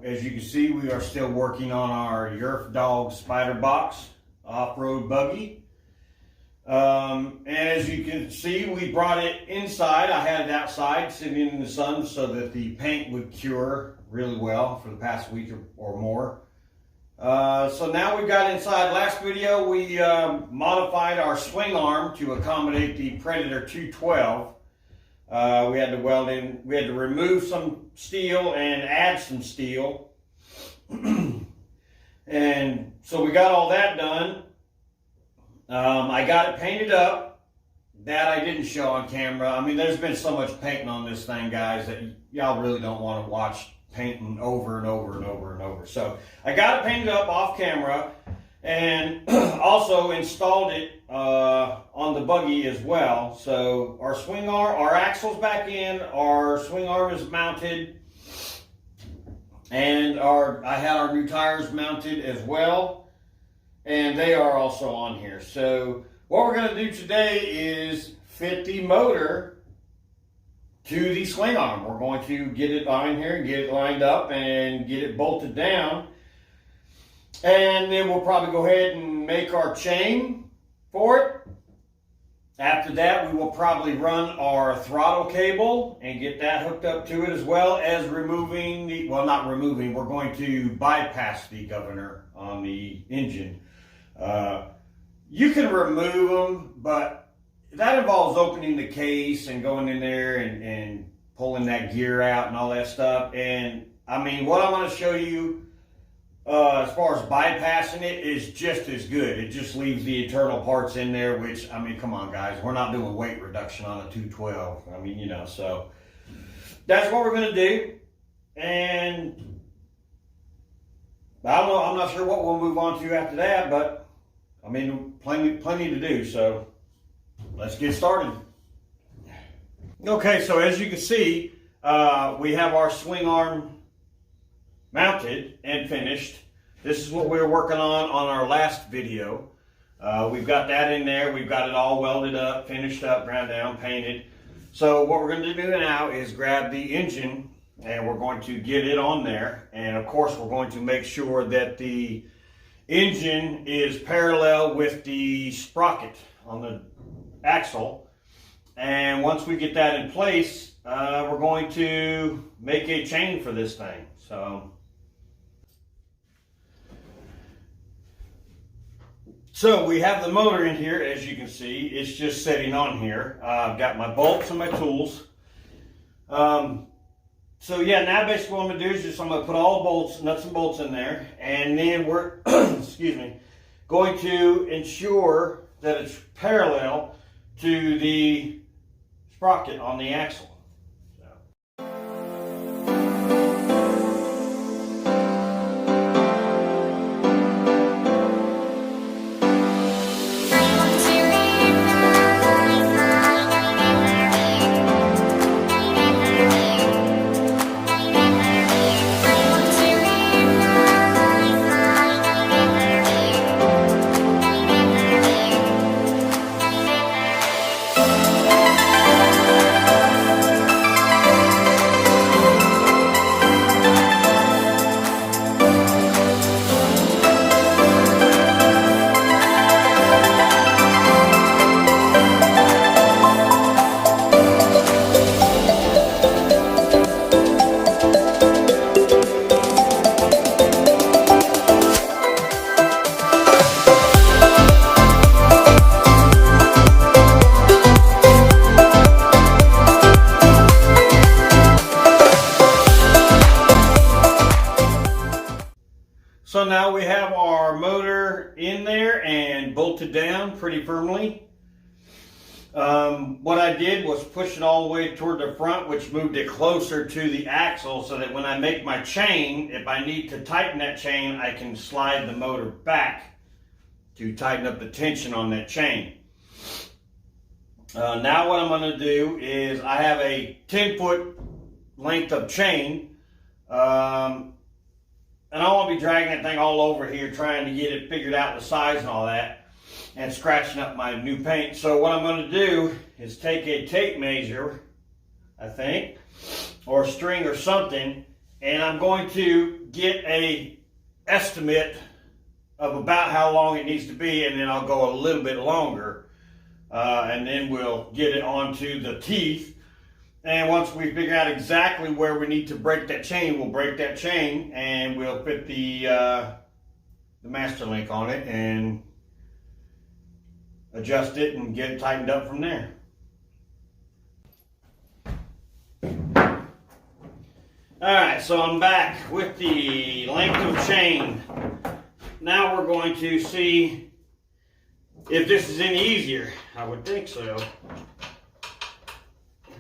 as you can see, we are still working on our Yerf Dog Spider Box off-road buggy. And as you can see, we brought it inside. I had it outside sitting in the sun so that the paint would cure really well for the past week or more. So now we've got inside. Last video we modified our swing arm to accommodate the Predator 212. We had to remove some steel and add some steel. And so we got all that done. I got it painted up. That I didn't show on camera. I mean, there's been so much painting on this thing, guys, that y'all really don't want to watch painting over and over and over and over. So I got it painted up off camera and also installed it on the buggy as well. So our swing arm, our axle's back in, our swing arm is mounted, and I had our new tires mounted as well, and they are also on here. So what we're going to do today is fit the motor to the swing arm. We're going to get it on here and get it lined up and get it bolted down. And then we'll probably go ahead and make our chain for it. After that, we will probably run our throttle cable and get that hooked up to it, as well as removing the, well, not removing, we're going to bypass the governor on the engine. You can remove them, but that involves opening the case and going in there and pulling that gear out and all that stuff. And I mean, what I'm going to show you as far as bypassing it is just as good. It just leaves the internal parts in there, which, I mean, come on, guys. We're not doing weight reduction on a 212. I mean, you know, so that's what we're going to do. And I don't know. I'm not sure what we'll move on to after that, but I mean, plenty to do. So let's get started. Okay, so as you can see, we have our swing arm mounted and finished. This is what we were working on our last video. We've got that in there. We've got it all welded up, finished up, ground down, painted. So what we're going to do now is grab the engine and we're going to get it on there. And of course, we're going to make sure that the engine is parallel with the sprocket on the axle. And once we get that in place, we're going to make a chain for this thing. So we have the motor in here, as you can see. It's just sitting on here. I've got my bolts and my tools. So yeah, now basically what I'm going to do is I'm going to put all the bolts, nuts and bolts in there, and then we're excuse me, going to ensure that it's parallel to the sprocket on the axle. So now we have our motor in there and bolted down pretty firmly. What I did was push it all the way toward the front, which moved it closer to the axle so that when I make my chain, if I need to tighten that chain, I can slide the motor back to tighten up the tension on that chain. Now what I'm going to do is I have a 10-foot length of chain. And I won't be dragging that thing all over here trying to get it figured out, the size and all that, and scratching up my new paint. So what I'm going to do is take a tape measure, I think, or a string or something, and I'm going to get a estimate of about how long it needs to be, and then I'll go a little bit longer, and then we'll get it onto the teeth. And once we figure out exactly where we need to break that chain, we'll break that chain, and we'll put the master link on it and adjust it and get it tightened up from there. Alright, so I'm back with the length of chain. Now we're going to see if this is any easier. I would think so.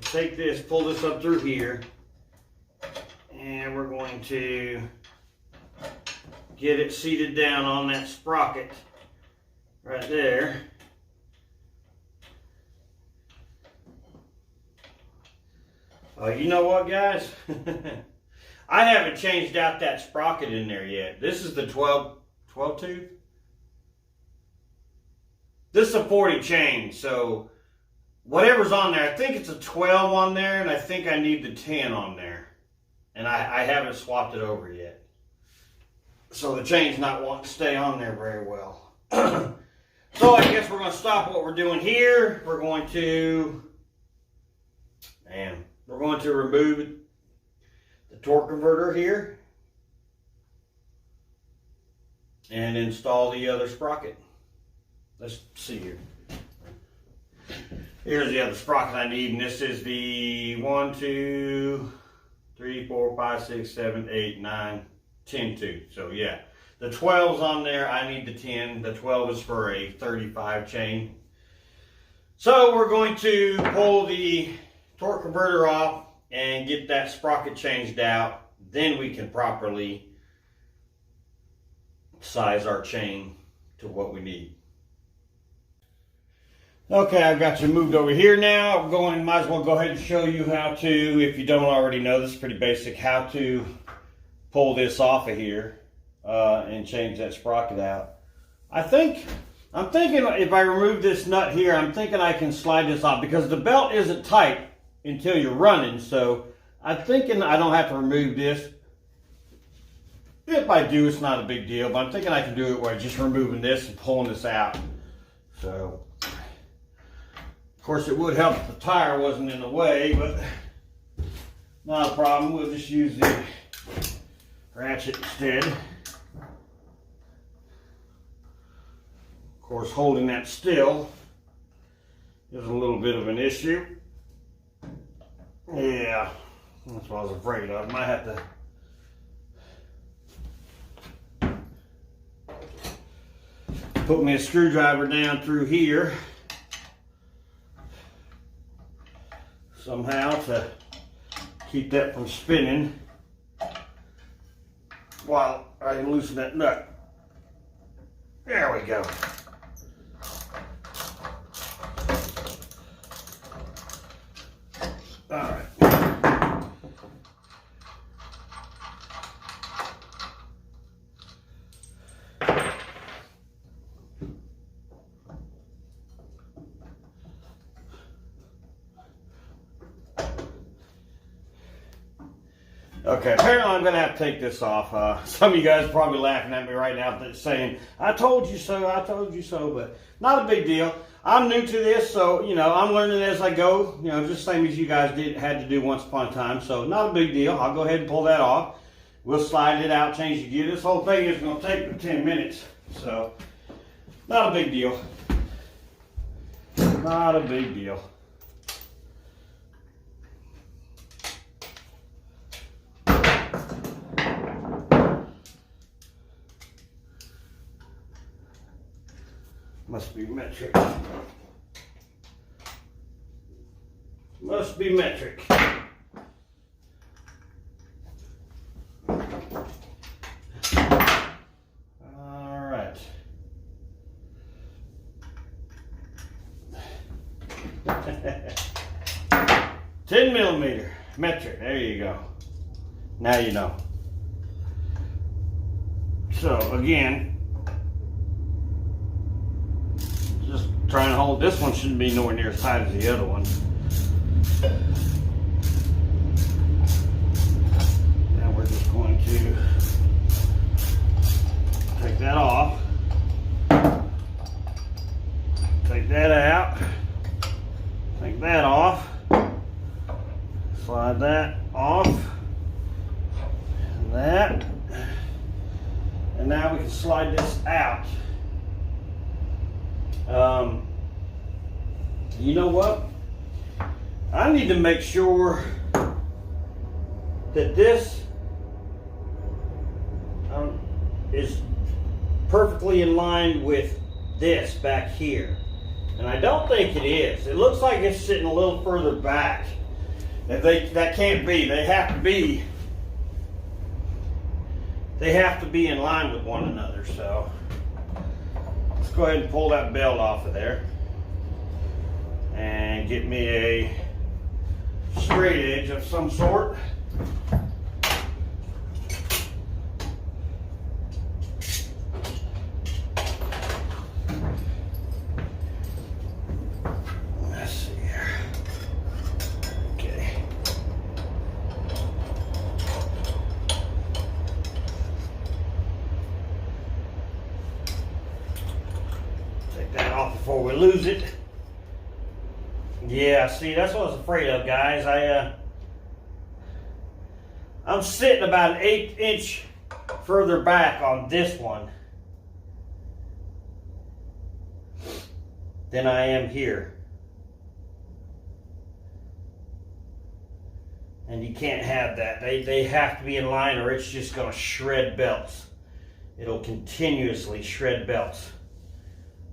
Take this, pull this up through here, and we're going to get it seated down on that sprocket right there. You know what, guys? I haven't changed out that sprocket in there yet. This is the 12 tooth. This is a 40 chain, so whatever's on there, I think it's a 12 on there, and I think I need the 10 on there. And I haven't swapped it over yet. So the chain's not wanting to stay on there very well. So I guess we're going to stop what we're doing here. We're going to remove the torque converter here and install the other sprocket. Let's see here. Here's the other sprocket I need, and this is the 1, 2, 3, 4, 5, 6, 7, 8, 9, 10 tooth. So yeah, the 12's on there. I need the 10. The 12 is for a 35 chain. So we're going to pull the torque converter off and get that sprocket changed out. Then we can properly size our chain to what we need. Okay, I've got you moved over here now. Might as well go ahead and show you how to, if you don't already know, this is pretty basic, how to pull this off of here and change that sprocket out. I'm thinking if I remove this nut here, I'm thinking I can slide this off because the belt isn't tight until you're running. So I'm thinking I don't have to remove this. If I do, it's not a big deal, but I'm thinking I can do it by just removing this and pulling this out. So, of course, it would help if the tire wasn't in the way, but not a problem. We'll just use the ratchet instead. Of course, holding that still is a little bit of an issue. Yeah, that's what I was afraid of. Might have to put me a screwdriver down through here somehow to keep that from spinning while I loosen that nut. There we go. All right. Okay, apparently I'm going to have to take this off. Some of you guys are probably laughing at me right now saying, I told you so, but not a big deal. I'm new to this, so, I'm learning as I go, just the same as you guys had to do once upon a time, so not a big deal. I'll go ahead and pull that off. We'll slide it out, change the gear. This whole thing is going to take 10 minutes, so not a big deal. Not a big deal. Must be metric. Must be metric. All right. 10 millimeter metric. There you go. Now you know. So again, just trying to hold. This one shouldn't be nowhere near as tight as the other one. Now we're just going to that off. Take that out. Take that off. Slide that off. And that. And now we can slide this out. You know what? I need to make sure that this is perfectly in line with this back here. And I don't think it is. It looks like it's sitting a little further back. That can't be. They have to be in line with one another. So let's go ahead and pull that belt off of there and get me a straight edge of some sort. Let's see here. Okay. Take that off before we lose it. Yeah, see, that's what I was afraid of, guys. I'm sitting about an 1/8 inch further back on this one than I am here. And you can't have that. They have to be in line or it's just going to shred belts. It'll continuously shred belts.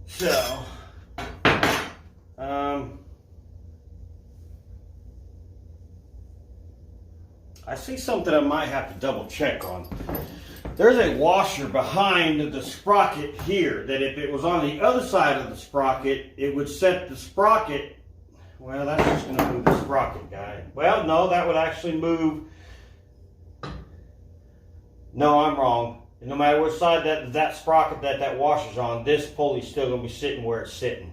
So, I see something I might have to double check on. There's a washer behind the sprocket here that if it was on the other side of the sprocket, it would set the sprocket. Well, that's just going to move the sprocket, guy. Well, no, that would actually move. No, I'm wrong. No matter which side that sprocket that washer's on, this pulley's still going to be sitting where it's sitting.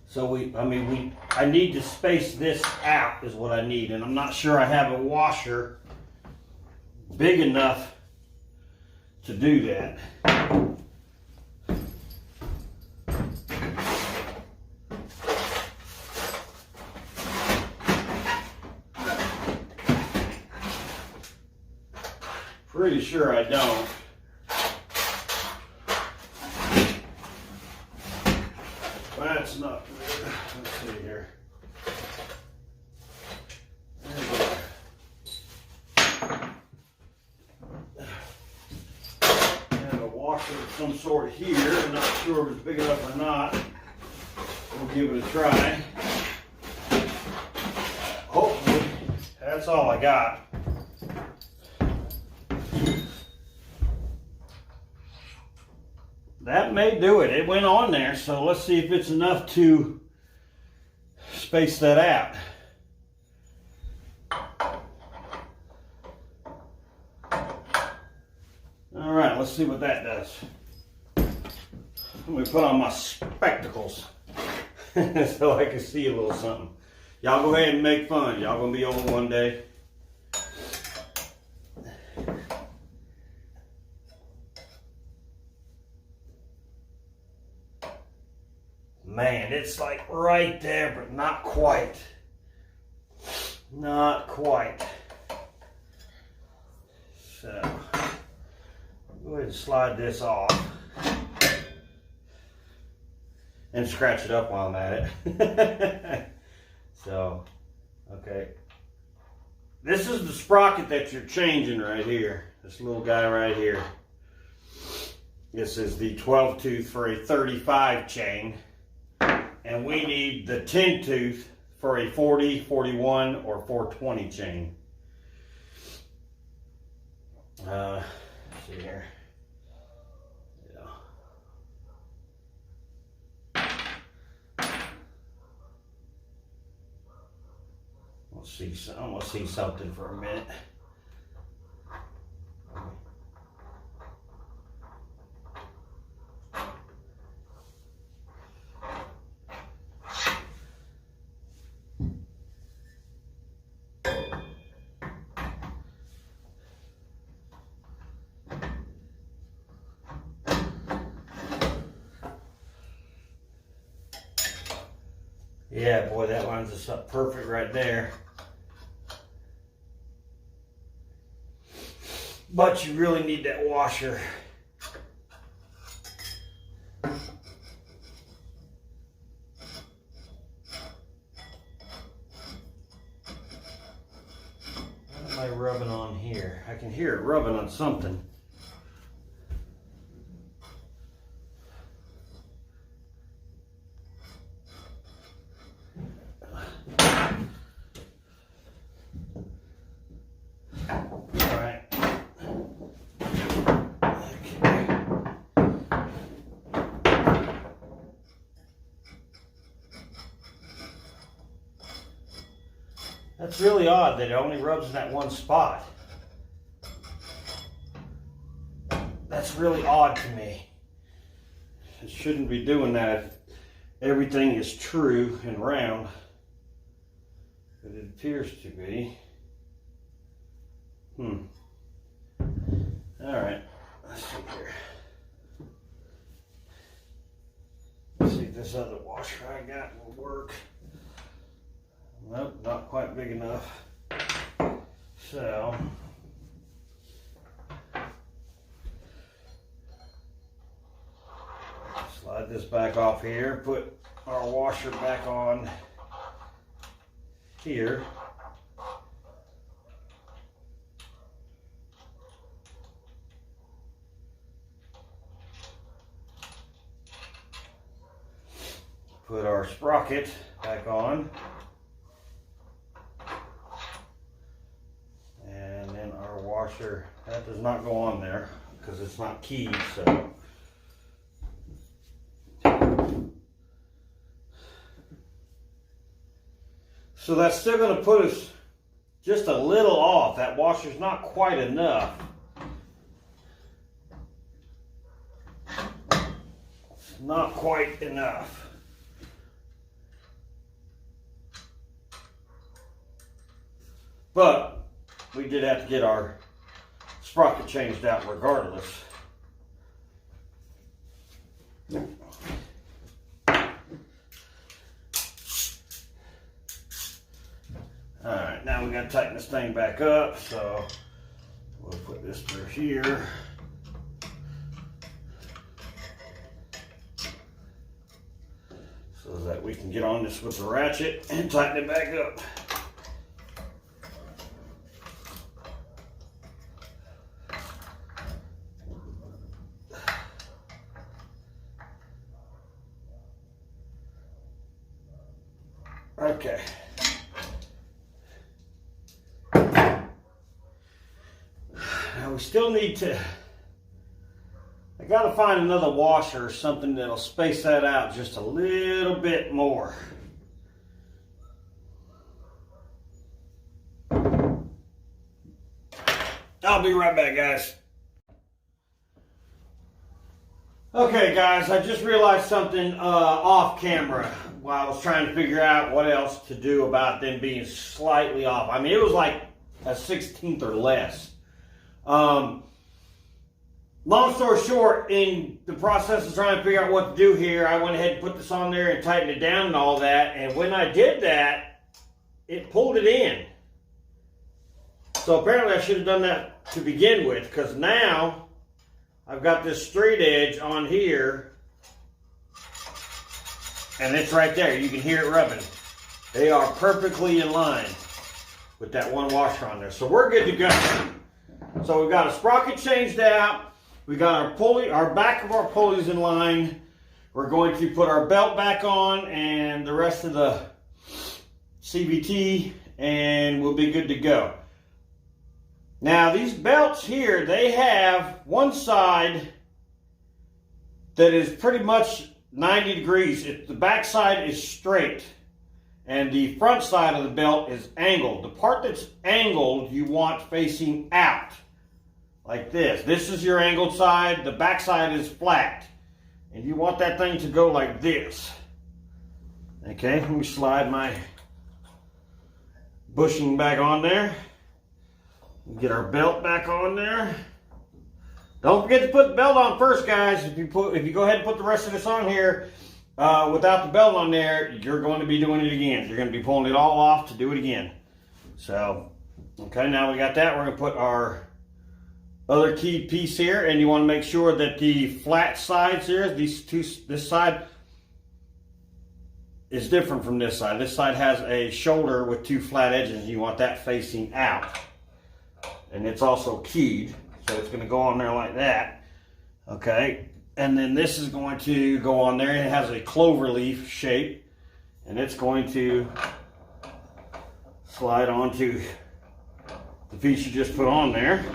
So I need to space this out is what I need, and I'm not sure I have a washer big enough to do that. Pretty sure I don't. That's not good. Let's see here. There we go. I have a washer of some sort here. I'm not sure if it's big enough or not. We'll give it a try. Hopefully, that's all I got. That may do it. It went on there, so let's see if it's enough to space that out. All right, let's see what that does. Let me put on my spectacles so I can see a little something. Y'all go ahead and make fun. Y'all gonna be over one day. Man, it's like right there, but not quite. Not quite. So, go ahead and slide this off. And scratch it up while I'm at it. So, okay. This is the sprocket that you're changing right here. This little guy right here. This is the 12 tooth for a 35 chain. And we need the 10 tooth for a 40, 41, or 420 chain. Let's see here. Yeah. I'm gonna see something for a minute. Yeah, boy, that lines us up perfect right there. But you really need that washer. What am I rubbing on here? I can hear it rubbing on something. That's really odd that it only rubs in that one spot. That's really odd to me. It shouldn't be doing that if everything is true and round. But it appears to be. Alright, let's see here. Let's see if this other washer I got will work. Nope, not quite big enough. So, slide this back off here, put our washer back on here. Put our sprocket back on. And then our washer, that does not go on there because it's not keyed, so. So that's still going to put us just a little off. That washer's not quite enough. It's not quite enough. But we did have to get our sprocket changed out regardless. Alright, now we got to tighten this thing back up, so we'll put this through here. So that we can get on this with the ratchet and tighten it back up. Okay. Now we still need to, I gotta find another washer or something that'll space that out just a little bit more. I'll be right back, guys. Okay, guys, I just realized something off camera while I was trying to figure out what else to do about them being slightly off. I mean, it was like a 1/16 or less. Long story short, in the process of trying to figure out what to do here, I went ahead and put this on there and tightened it down and all that. And when I did that, it pulled it in. So apparently I should have done that to begin with, because now I've got this straight edge on here. And it's right there. You can hear it rubbing. They are perfectly in line with that one washer on there. So we're good to go. So we've got a sprocket changed out. We got our pulley, our back of our pulleys in line. We're going to put our belt back on and the rest of the CVT, and we'll be good to go. Now these belts here, they have one side that is pretty much 90 degrees. The back side is straight and the front side of the belt is angled. The part that's angled you want facing out like this. This is your angled side. The back side is flat and you want that thing to go like this. Okay, let me slide my bushing back on there. Get our belt back on there. Don't forget to put the belt on first, guys. If you go ahead and put the rest of this on here, without the belt on there, you're going to be doing it again. You're going to be pulling it all off to do it again. So, okay, now we got that. We're going to put our other keyed piece here, and you want to make sure that the flat sides here, this side is different from this side. This side has a shoulder with two flat edges. You want that facing out. And it's also keyed, so it's going to go on there like that. Okay, and then this is going to go on there. It has a clover leaf shape, and it's going to slide onto the piece you just put on there,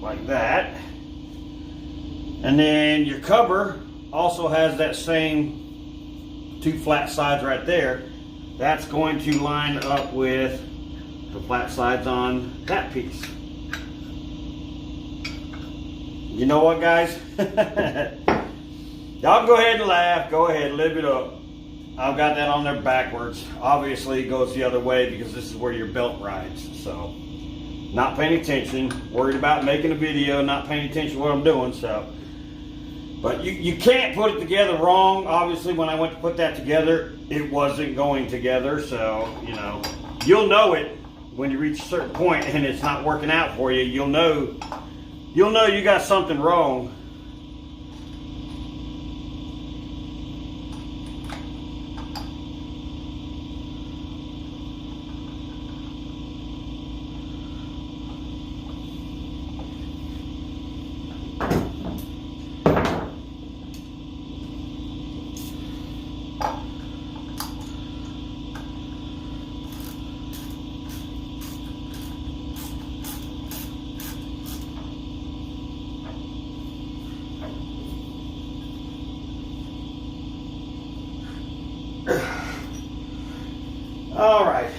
like that. And then your cover also has that same two flat sides right there. That's going to line up with the flat sides on that piece. You know what, guys? Y'all go ahead and laugh. Go ahead, live it up. I've got that on there backwards. Obviously, it goes the other way because this is where your belt rides. So, not paying attention, worried about making a video, not paying attention to what I'm doing. So, but you can't put it together wrong. Obviously, when I went to put that together, it wasn't going together. So, you know, you'll know it when you reach a certain point and it's not working out for you. You'll know you got something wrong. All right.